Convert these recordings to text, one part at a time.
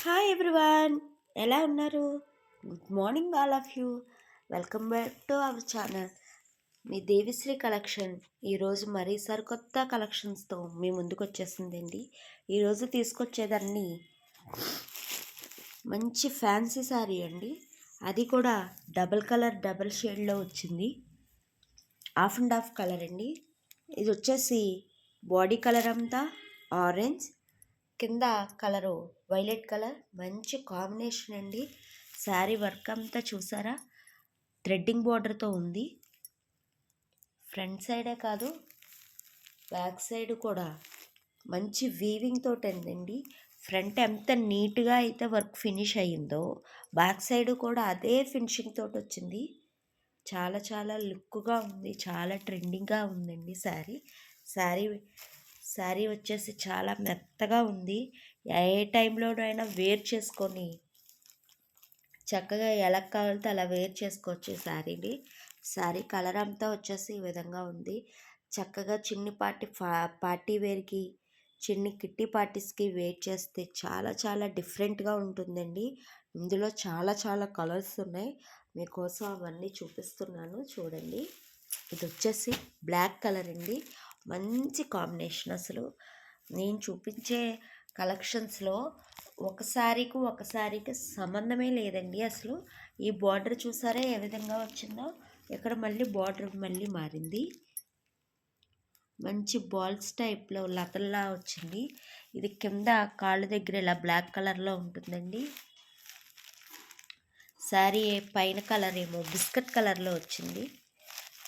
Hi everyone, ఎలా ఉన్నారు? Good morning all of you. Welcome back to our channel మీ Devishri collection. ఈరోజు మరీ సరికొత్త కలెక్షన్స్తో మీ ముందుకు వచ్చేసిందండి. ఈరోజు తీసుకొచ్చేదాన్ని మంచి ఫ్యాన్సీ శారీ అండి. అది కూడా డబుల్ కలర్ డబుల్ షేడ్లో వచ్చింది. హాఫ్ అండ్ హాఫ్ కలర్ అండి. ఇది వచ్చేసి బాడీ కలర్ అంతా ఆరెంజ్, కింద కలరు వైలెట్ కలర్, మంచి కాంబినేషన్ అండి. శారీ వర్క్ అంతా చూసారా, థ్రెడ్డింగ్ బార్డర్తో ఉంది. ఫ్రంట్ సైడే కాదు, బ్యాక్ సైడ్ కూడా మంచి వీవింగ్ తోటి అండి. ఫ్రంట్ ఎంత నీట్గా అయితే వర్క్ ఫినిష్ అయ్యిందో, బ్యాక్ సైడ్ కూడా అదే ఫినిషింగ్ తోటి వచ్చింది. చాలా చాలా లుక్గా ఉంది, చాలా ట్రెండింగ్గా ఉందండి శారీ శారీ వచ్చేసి చాలా మెత్తగా ఉంది. ఏ టైంలోనైనా వేర్ చేసుకొని చక్కగా ఎలా కావాలితే అలా వేర్ చేసుకోవచ్చు శారీ కలర్ అంతా వచ్చేసి ఈ విధంగా ఉంది. చక్కగా చిన్ని పార్టీ వేర్కి, చిన్ని కిట్టి పార్టీస్కి వేర్ చేస్తే చాలా చాలా డిఫరెంట్గా ఉంటుందండి. ఇందులో చాలా చాలా కలర్స్ ఉన్నాయి, మీకోసం అవన్నీ చూపిస్తున్నాను చూడండి. ఇది వచ్చేసి బ్లాక్ కలర్ అండి. మంచి కాంబినేషన్. అసలు నేను చూపించే కలెక్షన్స్లో ఒకసారికి సంబంధమే లేదండి. అసలు ఈ బార్డర్ చూసారా ఏ విధంగా వచ్చిందో, ఇక్కడ మళ్ళీ బార్డర్ మళ్ళీ మారింది. మంచి బాల్స్ టైప్లో లతల్లా వచ్చింది. ఇది కింద కాళ్ళ దగ్గర ఇలా బ్లాక్ కలర్లో ఉంటుందండి. శారీ పైన కలర్ ఏమో బిస్కెట్ కలర్లో వచ్చింది.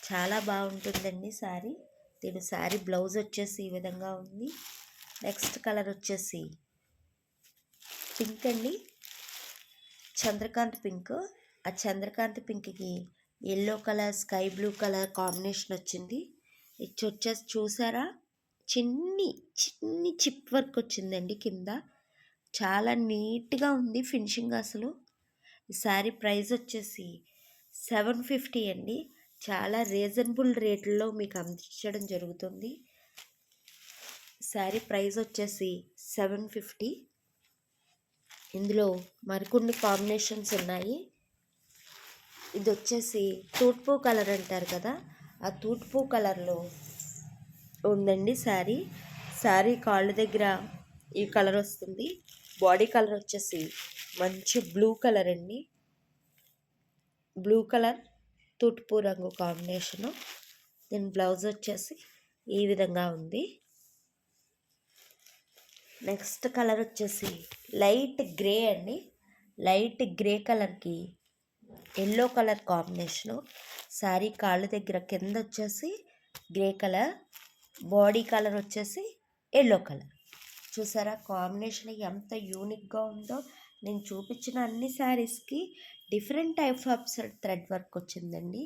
చాలా బాగుంటుందండి శారీ. దీని శారీ బ్లౌజ్ వచ్చేసి ఈ విధంగా ఉంది. నెక్స్ట్ కలర్ వచ్చేసి పింక్ అండి, చంద్రకాంత్ పింక్. ఆ చంద్రకాంత్ పింక్కి yellow colour, sky blue colour combination వచ్చింది. ఇది వచ్చేసి చూసారా, చిన్ని చిన్ని చిప్ వర్క్ వచ్చిందండి కింద. చాలా నీట్గా ఉంది ఫినిషింగ్. అసలు ఈ శారీ ప్రైస్ వచ్చేసి 750 అండి. చాలా రీజనబుల్ రేట్లలో మీకు అందించడం జరుగుతుంది. శారీ ప్రైస్ వచ్చేసి 750. ఇందులో మరికొన్ని కాంబినేషన్స్ ఉన్నాయి. ఇది వచ్చేసి తూట్పూ కలర్ అంటారు కదా, ఆ తూట్పూ కలర్లో ఉందండి శారీ కాళ్ళ దగ్గర ఈ కలర్ వస్తుంది. బాడీ కలర్ వచ్చేసి మంచి బ్లూ కలర్ అండి. బ్లూ కలర్ తూట్పూ రంగు కాంబినేషను. దీని బ్లౌజ్ వచ్చేసి ఈ విధంగా ఉంది. నెక్స్ట్ కలర్ వచ్చేసి లైట్ గ్రే అండి. లైట్ గ్రే కలర్కి ఎల్లో కలర్ కాంబినేషను. శారీ కాళ్ళ దగ్గర కింద వచ్చేసి గ్రే కలర్, బాడీ కలర్ వచ్చేసి ఎల్లో కలర్. చూసారా కాంబినేషన్ ఎంత యూనిక్గా ఉందో. నేను చూపించిన అన్ని శారీస్కి different types of thread work వచ్చిందండి.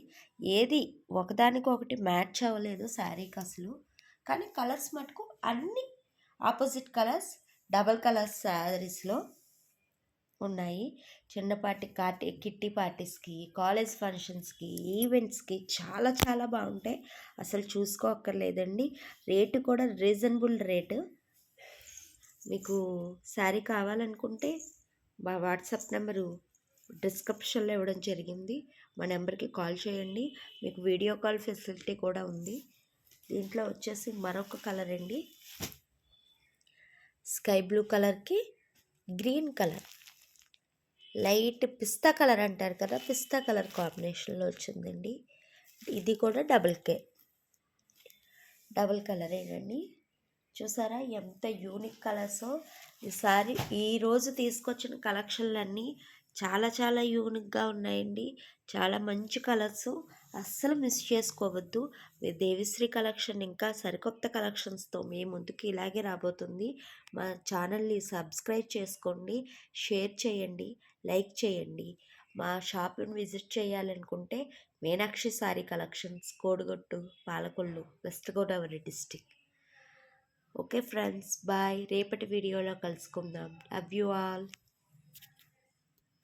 ఏది ఒకదానికొకటి మ్యాచ్ అవ్వలేదు శారీకి అసలు. కానీ కలర్స్ మటుకు అన్ని ఆపోజిట్ కలర్స్, డబల్ కలర్స్ శారీస్లో ఉన్నాయి. చిన్నపాటి కిట్టి పార్టీస్కి, కాలేజ్ ఫంక్షన్స్కి, ఈవెంట్స్కి చాలా చాలా బాగుంటాయి. అసలు చూసుకోక్కర్లేదండి. రేటు కూడా రీజనబుల్ రేటు. మీకు శారీ కావాలనుకుంటే మా వాట్సాప్ నెంబరు డిస్క్రిప్షన్లో ఇవ్వడం జరిగింది. మా నెంబర్కి కాల్ చేయండి. మీకు వీడియో కాల్ ఫెసిలిటీ కూడా ఉంది. దీంట్లో వచ్చేసి మరొక కలర్ అండి, స్కై బ్లూ కలర్కి గ్రీన్ కలర్, లైట్ పిస్తా కలర్ అంటారు కదా, పిస్తా కలర్ కాంబినేషన్లో వచ్చిందండి. ఇది కూడా డబుల్ కలరేనండి. చూసారా ఎంత యూనిక్ కలర్సో. ఈసారి ఈరోజు తీసుకొచ్చిన కలెక్షన్లన్నీ చాలా చాలా యూనిక్గా ఉన్నాయండి. చాలా మంచి కలర్సు, అస్సలు మిస్ చేసుకోవద్దు. మీ దేవిశ్రీ కలెక్షన్ ఇంకా సరికొత్త కలెక్షన్స్తో మీ ముందుకు ఇలాగే రాబోతుంది. మా ఛానల్ని సబ్స్క్రైబ్ చేసుకోండి, షేర్ చేయండి, లైక్ చేయండి. మా షాప్ని విజిట్ చేయాలనుకుంటే Meenakshi saree collections, Kodigattu, Palakollu, west Godavari district. Okay friends, bye. రేపటి వీడియోలో కలుసుకుందాం. Love you all.